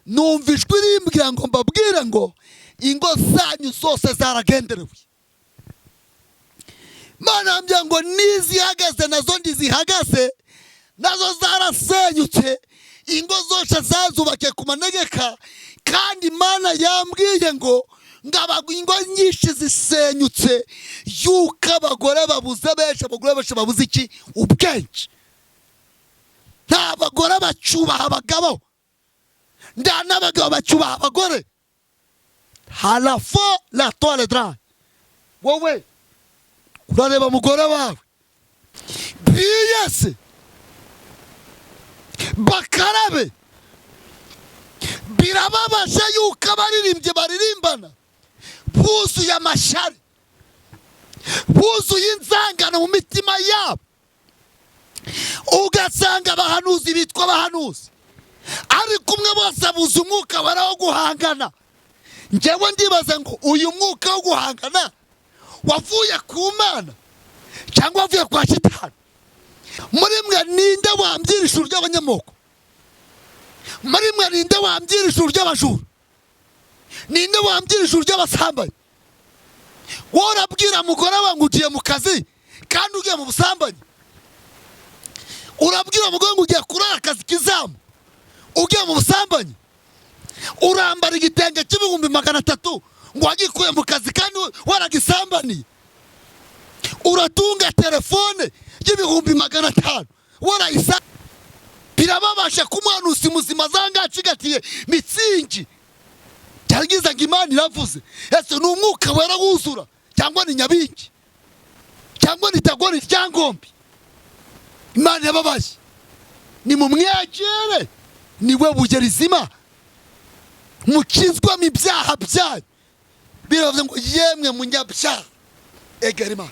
numva ijwi rimbwira ngo mbabwire ngo ingo zanyu zose zaragenderewe. Imana yambwira ngo n'izihagaze nazo ndizihagaze, nazo zarasenyutse, ingo zose zazubake ku manegeka. Kandi Imana yambwiye ngo ingo nyinshi zisenyutse yuko abagore babuze benshi, abagore benshi babuze iki? Ubwenge. Nta bagore bacyubaha abagabo, nta n'abagabo bacyubaha abagore. Halafo la toile dra. Wowe urareba umugore wawe biyese bakarabe, birababaje yuko abaririmbye baririmbana buzuye amashari, buzuye inzangano mu mitima yabo. Ugasanga abahanuzi bitwa abahanuzi, ariko umwe bose abuze umwuka wera wo guhangana. Njyewe ndibaza ngo uyu mwuka wo guhangana wavuye ku Mana cyangwa wavuye kwa Shitani? Muri mwe ninde wambwira ijuru ry'abanyamoko? Muri mwe ninde wambwira ijuru ry'abajura? Ninde wambwira ijuru ry'abasambanyi? Wowe urabwira mugore wawe ngo ugiye mu kazi kandi ugiye mu busambanyi. Urabwira mugore ngo ugiye kurara akazi kizamu ugiye mu busambanyi. Urambara igitenge cy'ibihumbi 300 ngo wagikuye mu kazi kandi waragisambaniye. Uratunga telefone y'ibihumbi 500 warayisa. Birababasha kumwanusi muzima zangacigatiye mitsingi. Cyagiza ngo Imana iravuze. Ese ni umwuka wera wuzura cyangwa ni nyabingi cyangwa ni tagori cyangombi? Imana yababaye. Ni mu mwegere, niwe bugerizima, mukizwa mu byaha byanyu. Biravuze ngo yemwe munyabyaha egera Imana.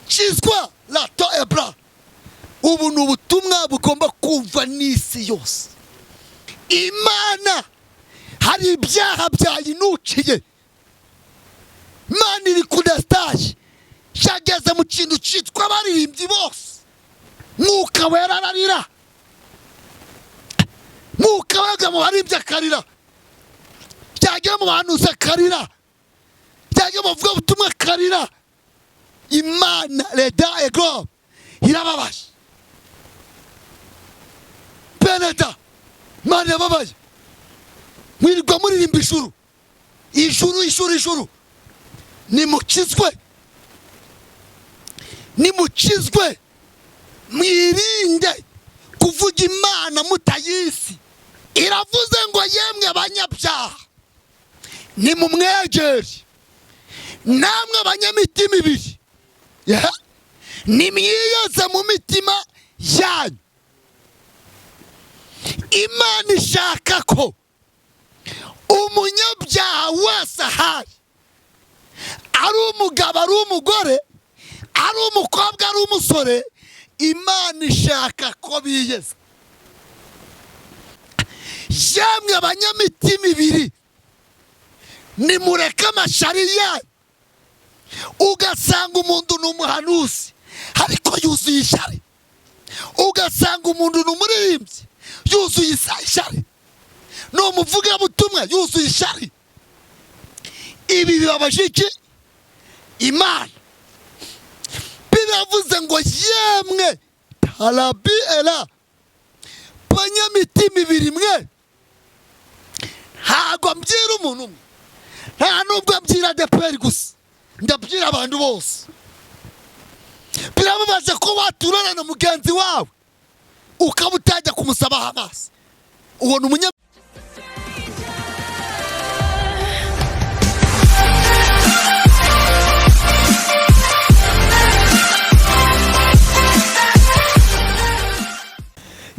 Kizwa la to ebra. Ubu ni ubutumwa bugomba kumva n'isi yose. Imana hari ibyaha byayinukiye. Imana iri kudestaje, shageze mu kintu cyitwa abaririmbyi bose. Mwuka wera ararira, mwuka wega mu baririmbyi akarira, cyagera mu bahanuzi akarira, cyagera mu bavuga ubutumwa akarira. Imana leda ego irababaje. Beneda Imana yababaye. Mwirirwa muririmba ijuru, ijuru, ijuru, ijuru. Nimukizwe, nimukizwe, mwirinde kuvuga Imana mutayisi. Iravuze ngo yemwe abanyabyaha nimumwegere, namwe abanyamitima ibiri nimwiyeze mu mitima yanyu. Imana ishaka ko umunyabyaha wese ahari, ari umugabo, ari umugore, ari umukobwa, ari umusore, Imana ishaka ko biyeza. Yemwe abanyamitima ibiri nimureke amashari yanyu. Ugasanga umuntu ni umuhanuzi ariko yuzuye ishari, ugasanga umuntu ni umuririmbyi yuzuye ishari, ni umuvugabutumwa yuzuye ishari. Ibi bibabaje iki? Imana biravuze ngo yemwe tarabi era banyamitima ibiri mwe. Ntago mbyira umuntu umwe, nta nubwo mbyira DPR gusa, ndabwira abantu bose. Birababaje ko waturana na mugenzi wawe ukaba utajya kumusabaho amazi. Uwo ni umunya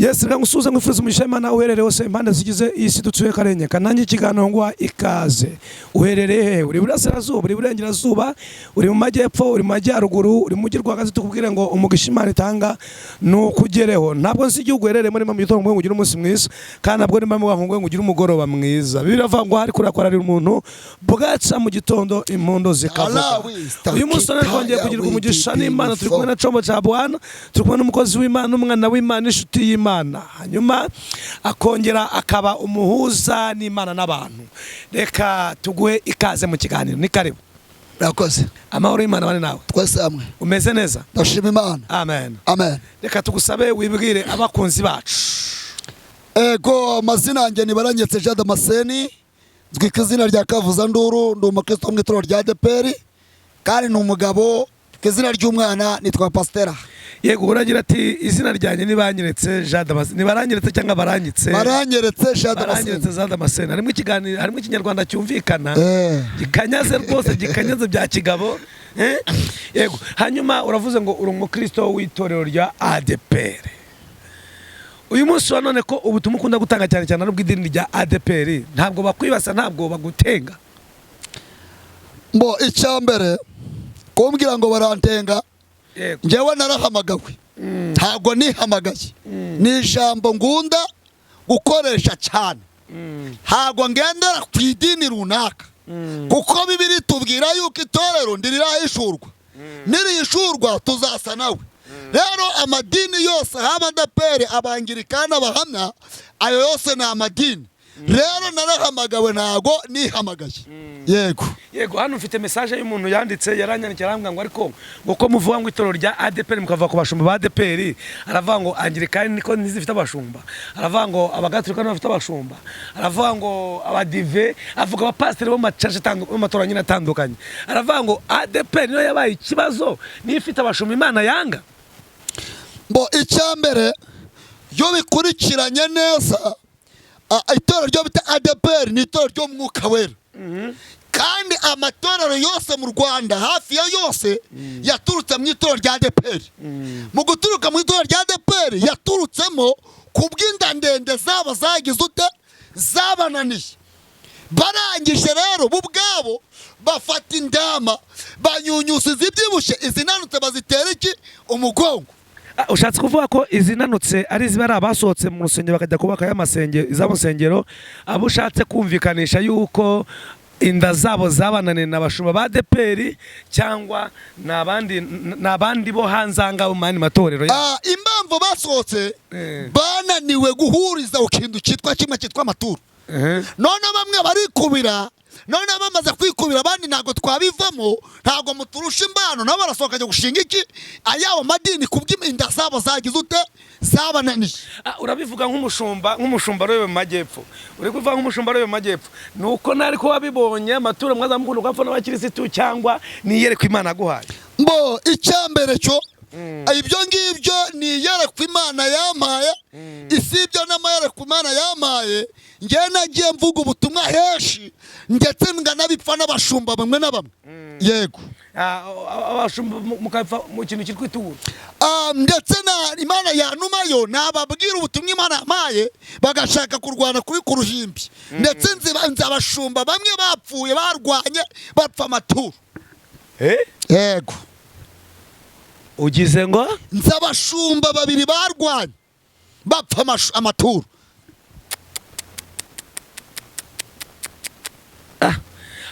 Yes, rangusuza ngufuriza umugisha Imana uherere hose impande zigize isi dutuye Karenge. Kananye ikiganiro ngwa ikaze. Uherereye uri burasirazuba, uri burengerazuba, uri mu majyepfo, uri mu majyaruguru, uri mu mujyi rwagazi, tukubwire ngo umugisha Imana itanga nukugereho. Ntabwo nsi igihugu uherereye muri mugitondo ngo ugire umunsi mwiza, kandi nabwo nimba ngo ugire umugoroba mwiza. Biravuga ngo hari kurakwarira umuntu bwatsa mu gitondo impondo zikavuga. Uyu munsi twongeye kugira umugisha n'Imana, turi kumwe na Combo cya Bwana, turi kumwe n'umukozi w'Imana, umwana w'Imana, inshuti y'Imana. n'Imana hanyuma akongera akaba umuhuza n'Imana n'abantu. Reka tuguhe ikaze mu kiganiro. Ni karibu. Rakoze. Amahoro y'Imana bane nawe. Twese hamwe. Umeze neza? Ndashima Imana. Amen. Amen. Reka tugusabe wibwire abakunzi bacu. Ego amazina yanjye ni Baranyetse Jean Damascene. Nzwi ku izina rya Kavuza Nduru, ndi umukristo wo mu itorero rya ADPR. Kandi ni umugabo, ku izina ry'umwana nitwa Pasitera. Yego uragira ati izina ryanjye ni Baranyetse Jean Damascene. Ni Baranyetse cyangwa Baranyitse? Baranyetse Jean Damascene. Baranyetse Jean Damascene. Harimo ikiganiro, harimo ikinyarwanda cyumvikana. Gikanyaze rwose, gikanyaze bya kigabo. Yego hanyuma uravuze ngo uri umukristo w'itorero rya ADPR. Uyu munsi wa none ko ubutumwa ukunda gutanga cyane cyane ari ubw'idini rya ADPR, ntabwo bakwibasa, ntabwo bagutenga? Mbo icyambere kumbwira ngo barantenga, njyewe narahamagawe, ntabwo nihamagaye. Ni ijambo ngunda gukoresha cyane, ntabwo ngendera ku idini runaka, kuko Bibiri tubwira yuko itorero ndirihishurwa, nirihishurwa tuzasa nawe. Rero amadini yose haba ADPR, abangirikana, abahamya, ayo yose ni amadini. Rero narahamagawe, ntago nihamagaye. Yego hano mfite message y'umuntu yanditse, yaranyandikiye arambwira ngo ariko ngo ko muvuga ngo itorero rya ADPR mukava ku bashumba ba ADPR, aravuga ngo angirikani niko ntizifite abashumba, aravuga ngo abagatolika bafite abashumba, aravuga ngo abadive, avuga abapasiteri bo mu macaca atandukanye, mu matorero nyine atandukanye, aravuga ngo ADPR niyo yabaye ikibazo, niyo ifite abashumba Imana yanga. Mbo icyambere yo bikurikiranye neza, itorero ryo bita ADPR ni itorero ryo mwuka wera. Kandi amatorero yose mu Rwanda hafi ya yose yaturutse mu itorero rya ADPR. Mu guturuka mu itorero rya ADPR yaturutsemo kubw'inda ndende zabo zagize ute, zabananiye. Barangije rero bo ubwabo bafata indama, banyunyusa izibyibushye, izinanutse bazitera iki, umugongo. Ushatse kuvuga ko izinanutse ari zibari abasohotse mu rusengero bakajya kubaka y'amasengero, abo ushatse kumvikanisha yuko inda zabo zabananiye n'abashumba ba ADPR cyangwa n'abandi bo hanze anga mu mani matorero? Impamvu basohotse bananiwe guhuriza ku kintu cyitwa kimwe cyitwa amaturo. None bamwe barikubira, none bamaze kwikubira, abandi ntago twabivamo, ntago muturusha imbano, nabo barasohoka kujya gushinga iki, ayawo madini kubw'inda zabo zagize ute, zabananiye. Urabivuga nk'umushumba royo mu majyepfo, uri kuvuga nk'umushumba royo mu majyepfo, nuko nari ko wabibonye amaturo mwazamukunda gapfa n'abakirisitu cyangwa niyerekwa Imana guhaye? Mbo icyambere cyo ibyo ngibyo niyerekwa Imana yampaye, isibyo n'amayerekwa Imana yampaye. Ngiye nagiye mvuga ubutumwa henshi, ndetse nganabipfa n'abashumba bamwe na bamwe. Yego abashumba mukapfa mu kintu cyitwa ituro. Ndetse na Imana yanumayo nababwira ubutumwa Imana yampaye, bagashaka kurwana kuri ku ruhimbi. Ndetse nzi abashumba bamwe bapfuye barwanye bapfa amaturo. Yego ugize ngo nzi abashumba babiri barwanye bapfa amaturo.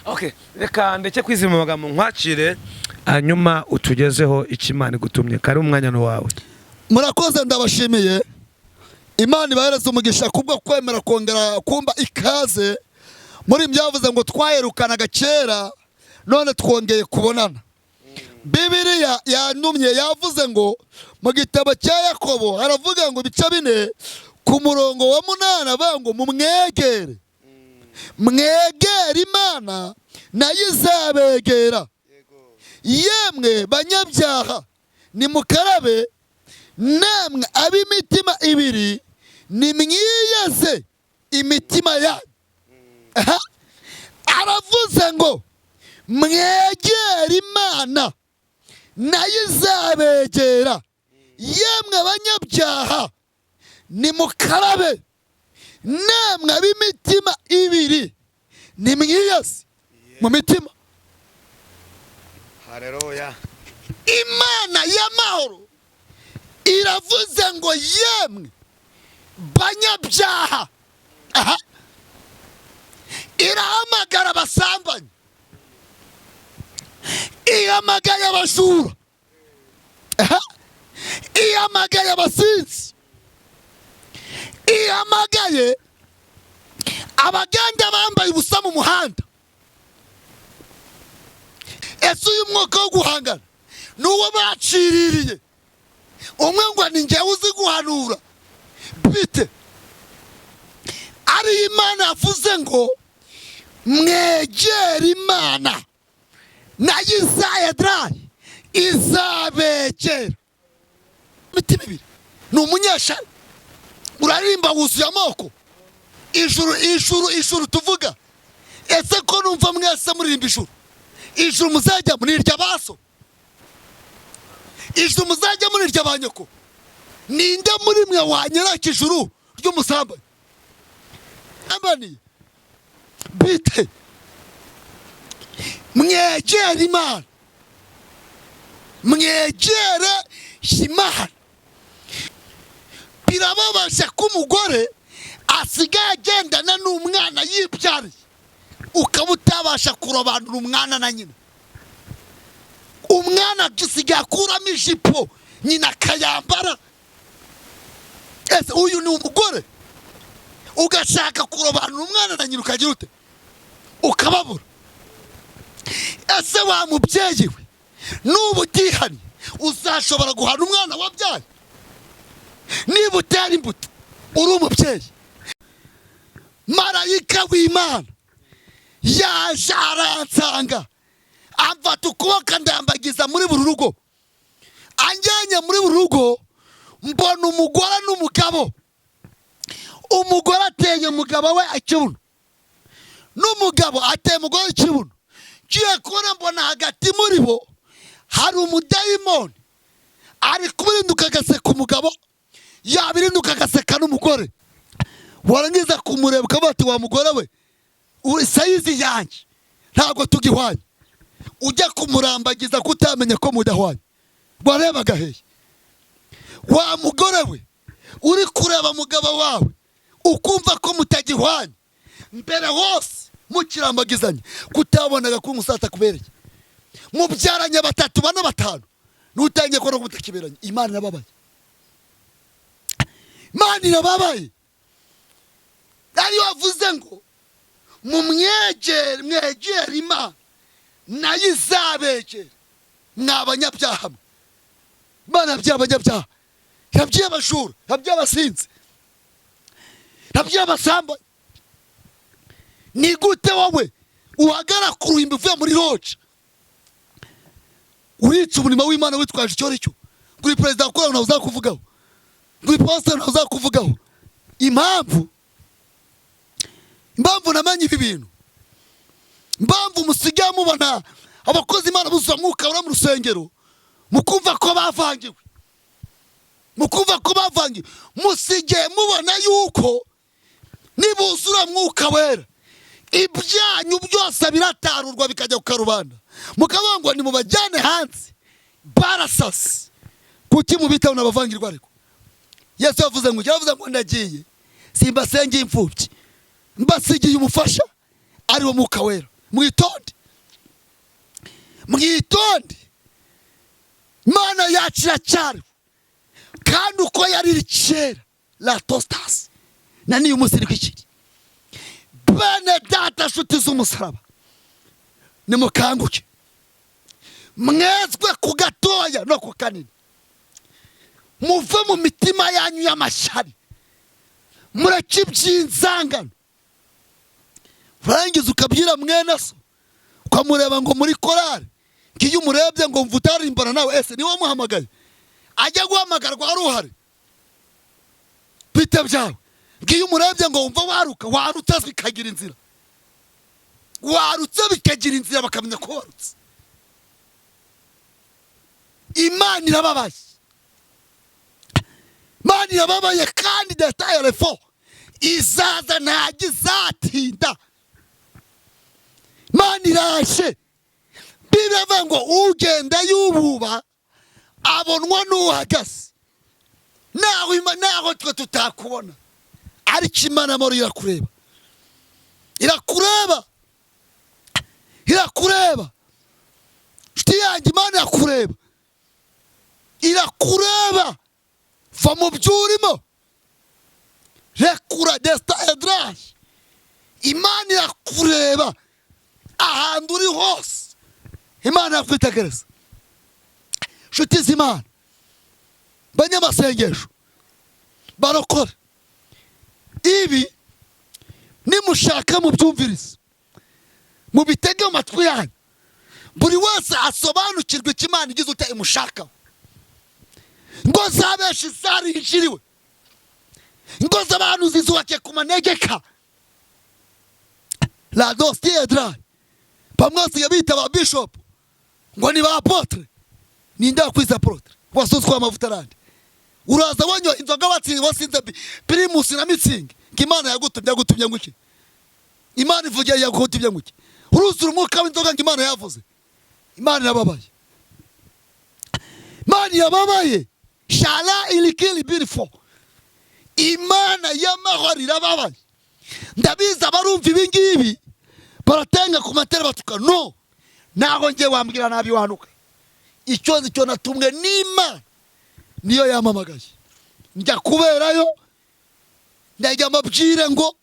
Okay, reka ndeke kwizima amagambo nkwakire, hanyuma utugezeho Imana igutumye. Kari umwanya wawe. Murakoze, ndabashimiye. Imana ibahereze umugisha kubwo kwemera kongera kumba ikaze muri byavuze ngo twaherukanaga kera, none twongeye kubonana. Bibiliya yanumye yavuze ngo mu gitabo cya Yakobo haravuga ngo ibice 4 ku murongo wa 8 avuga ngo mumwegere, mwegere Imana nayo izabegera. Yemwe banyabyaha nimukarabe, namwe ab'imitima ibiri nimwiyeze imitima yanyu. Aravuze ngo mwegere Imana nayo izabegera. Yemwe banyabyaha nimukarabe, namwe ab'imitima ibiri nimwiyeze mu mitima. Haleluya. Imana y'amahoro iravuze ngo yemwe banyabyaha. Irahamagara abasambanyi, ihamagaye abajura, ihamagaye abasinzi, ihamagaye abagenda bambaye ubusa mu muhanda. Ese uyu mwuka wo guhangana n'uwo baciririye, umwe ngo ni njyewe uzi guhanura bite? Ari Imana yavuze ngo mwegere Imana nayo izayedaraye izabegera. Imitima ibiri ni umunyeshari urarimba wuzuye amoko. Ijuru tuvuga, ese ko numva mwese muririmba ijuru? Ijuru muzajya murirya baso? Ijuru muzajya murirya banyoko? Ninde muri mwe wanyereka ijuru ry'umusambanyi? Ambani bite mwegere Imana, mwegere Imana. Birababaje ko umugore asigaye agendana n'umwana yibyariye, ukaba utabasha kurobanura umwana na nyina. Umwana agisigaye akuramo ijipo nyina akayambara. Ese uyu ni umugore? Ugashaka kurobanura umwana na nyina ukagira ute? Ukababura. Ese wa mubyeyi we, nuba utihanye uzashobora guhana umwana wabyaye? Niba utera imbuto uri umubyeyi, marayika w'Imana yaje aransanga, amfata ukuboko ndambagiza muri buri rugo. Anjyanye muri buri rugo mbona umugore n'umugabo. Umugore ateye umugabo we ikibuno, n'umugabo ateye umugore ikibuno. Ngiye kubona mbona hagati muri bo hari umudayimoni ari kubirinduka agaseka umugabo, yabirinduka agaseka n'umugore. Warangiza kumureba ukavuga ati wa mugore we, uri sayizi yanjye ntabwo tugihwanye. Ujya kumurambagiza kutamenya ko mudahwanye. Warebaga hehe? Wa mugore we, uri kureba mugabo wawe ukumva ko mutagihwanye, mbere hose mukirambagizanye kutabonaga ko umusata kubereye. Mubyaranye 3 4 5 nutangiye ko mutakiberanye. Imana irababaye, Imana irababaye. Ari wavuze ngo mwegere Imana nayo izabegera. Mwabanyabyaha, Imana by'abanyabyaha, yaby'abajura, yaby'abasinzi, yaby'abasambanyi. Ni gute wowe uhagara ku ruhimbi uvuye muri lodge uritse umurimo w'Imana witwaje icyo ari cyo? Kuri perezida wakora nawe uzakuvugaho, kuri pastor nawe uzakuvugaho. Impamvu namenye ibi bintu, impamvu musigaye mubona abakozi Imana buzuza mwuka ura mu rusengero, mukumva ko bavangiwe, musigaye mubona yuko nibuzura mwuka wera ibyanyu byose biratarurwa bikajya ku karubanda. Mukavuga ngo ni mubajyane hanze barasasi. Kuki mubitaho n'abavangirwa? Ariko Yesu yavuze ngo ndagiye simbasengeye imfubyi, mbasigiye umufasha ari wo mwuka wera. Mwitonde, Imana yacu iracyari kandi uko yari kera la tostas na niyo umunsi rw'ikiri. Bene data nshuti z'umusaraba, nimukanguke mwezwe ku gatoya no ku kanini. Muve mu mitima yanyu y'amashyari, mureke iby'inzangano. Urangiza ukabyira mwene so ukamureba ngo muri korari, ngiyo umurebye ngo mva utarimbana nawe. Ese niwe wamuhamagaye? Ajya guhamagarwa ari uhari? Bite byawe? Ngiyo umurebye ngo wumva warutse bikagira inzira, warutse bikagira inzira bakamenya ko warutse. Imana irababaye, Imana irababaye kandi detaye fo izaza ntagizatinda. Imana iraje. Biravuga ngo ugenda yububa abonwa n'uhagaze. Naho twe tutakubona, ariko Imana muri irakureba, irakureba. Nshuti yanjye, Imana irakureba. Va mu byurimo, rekura desita edaraje. Imana irakureba ahantu uri hose. Imana yakwitegereza. Nshuti z'Imana, banyamasengesho, barokore, ibi nimushaka mubyumvirize, mubitege mu matwi yanyu, buri wese asobanukirwe icyo Imana igize ute imushakaho. Ngo zabenshi zarinjiriwe, ngo z'abantu zizubakiye ku manegeka. La dossier dry. Bamwe basigaye bita ba bishop ngo ni ba apotre. Ninde wakwiza apotre? Wasuzwa amavuta arandi. Uraza wanyo inzoga batsinze wasinze primus na mitsingi. Imana yagutumye nguki? Imana ivugiye yagutumye nguki? Uruzura umwuka w'inzoga Imana yavuze. Imana yababaye. Imana yababaye. Shala ilikili beautiful. Imana y'amahoro irababaye. Ndabiza barumva ibingibi baratenga ku matera batuka. No, naho ngiye wambwira nabi wanuka. Icyo nzi cyo natumwe n'Imana niyo yamamagaye. Njya kuberayo ndajya mabwire ngo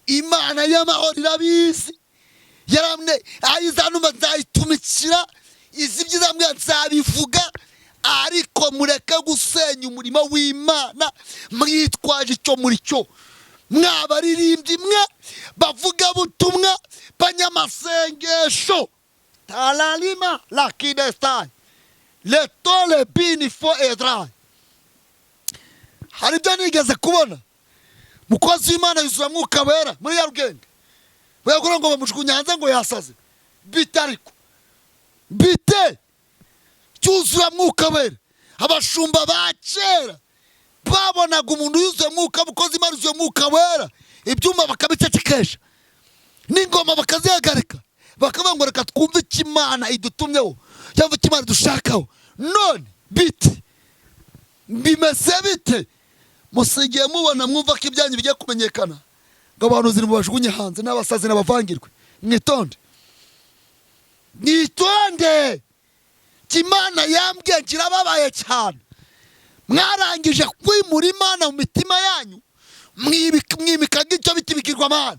Imana y'amahoro irabizi. Yaramne ayizanuma nzayitumikira, izi byiza mbwa nzabivuga, ariko mureke gusenya umurimo w'Imana mwitwaje icyo muri cyo. Mwabaririmbyi mwe, bavuga butumwa, banyamasengesho. Talalima la kidestai. Le tole binifo edrai. Hari ibyo nigeze kubona. Mukozi w'Imana yuzura mwuka wera muri ya rugenge. Bayakora ngo bamujugunya hanze ngo yasaze. Bite ariko. Bite. Cyuzura mwuka wera. Abashumba ba kera babonaga umuntu yuzuye mwuka, mukozi Imana yuzuye mwuka wera, ibyuma bakabicecekesha, n'ingoma bakazihagarika, bakavuga ngo reka twumve icyo Imana idutumyeho cyangwa icyo Imana dushakaho. None bite, bimeze bite? Musigiye mubona mwumva ko ibyanyu bigiye kumenyekana ngo abantu ziri mu bajugunye hanze n'abasazi n'abavangirwe. Mwitonde, mwitonde. Imana yambwiye kirababaye cyane. Mwarangije kwimura Imana mu mitima yanyu, mwimikaga icyo biti bigirwamana.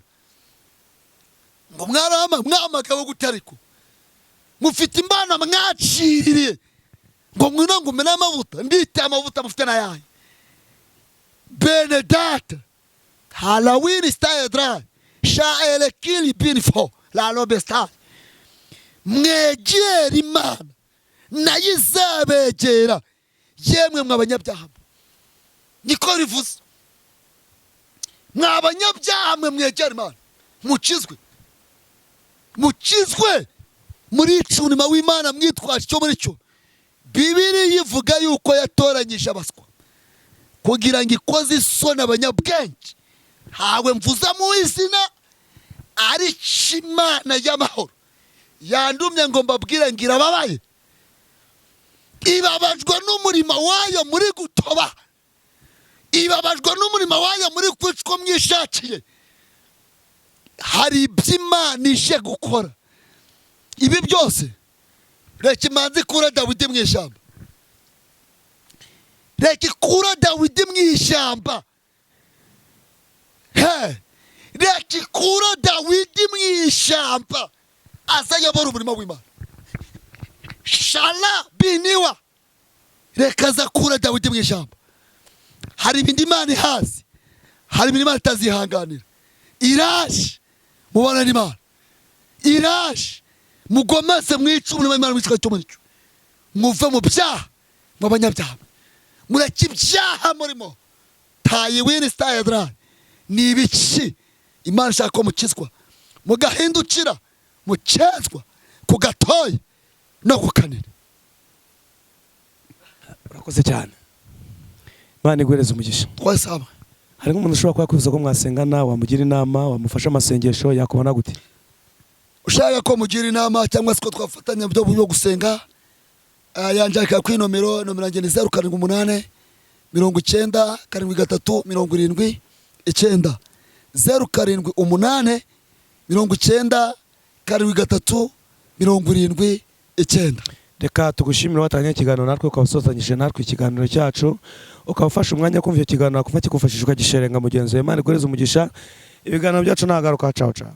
Ngo mwamagawe gutariko, mufite Imana mwaciriye ngo mwino ngo mena amavuta. Ndite amavuta mufite na yayo. Bene data Halloween style dry sha elekili binfo la lobesta. Mwegera Imana nayizabegera, yemwe mwabanyabyaha. Niko rivuze. Mwabanyabyaha mwe mwegera Imana mukizwe. Mukizwe muri icunima w'Imana mwitwaje cyo muri cyo. Bibiliya yivuga yuko yatoranyije abaswa kugira ngo ikoze isoni abanyabwenge. Hawe mvuza mu izina ari Imana y'amahoro yandumye ngo mbabwire ngo irababaye. Ibabajwe n'umurimo wayo muri gutoba, ibabajwe n'umurimo wayo muri kwicwa mwishakiye. Hari ibyo Imana ije gukora. Ibi byose reka imanzi kura Dawidi mu ishyamba. Reka ikura Dawidi mu ishyamba. Reka ikura Dawidi mu ishyamba azayobora umurimo w'Imana. Shala biniwa. Reka zakura Dawidi mu ishyamba. Hari ibindi Imana ihazi, hari ibindi Imana itazihanganira. Iraje mubana n'Imana, iraje mugomese mwica umurimo w'Imana mwicwa cyo muri cyo. Muve mu byaha mw'abanyabyaha, mureke ibyaha murimo. Tayi wini style dry. Ni ibiki Imana ishaka ko mukizwa, mugahindukira mukezwa ku gatoya no kukanira. Urakoze cyane. Imana iguhereze umugisha. Twese hamwe. Hari nk'umuntu ushobora kwifuza ko mwasengana, wamugira inama, wamufasha amasengesho, yakubona gute? Ushaka ko mugira inama cyangwa se ko twafatanya byo gusenga, yanjaka kuri nomero yanjye ni 078 90 73 79 078 90 73 79. reka tugushimire watanye ikiganiro natwe ukabasozanyije natwe ikiganiro cyacu ukabafasha umwanya kumva icyo kiganiro kuva kigufashishwa gisherenga mugenzi we Imana igoreze umugisha ibiganiro byacu nagaruka ciao ciao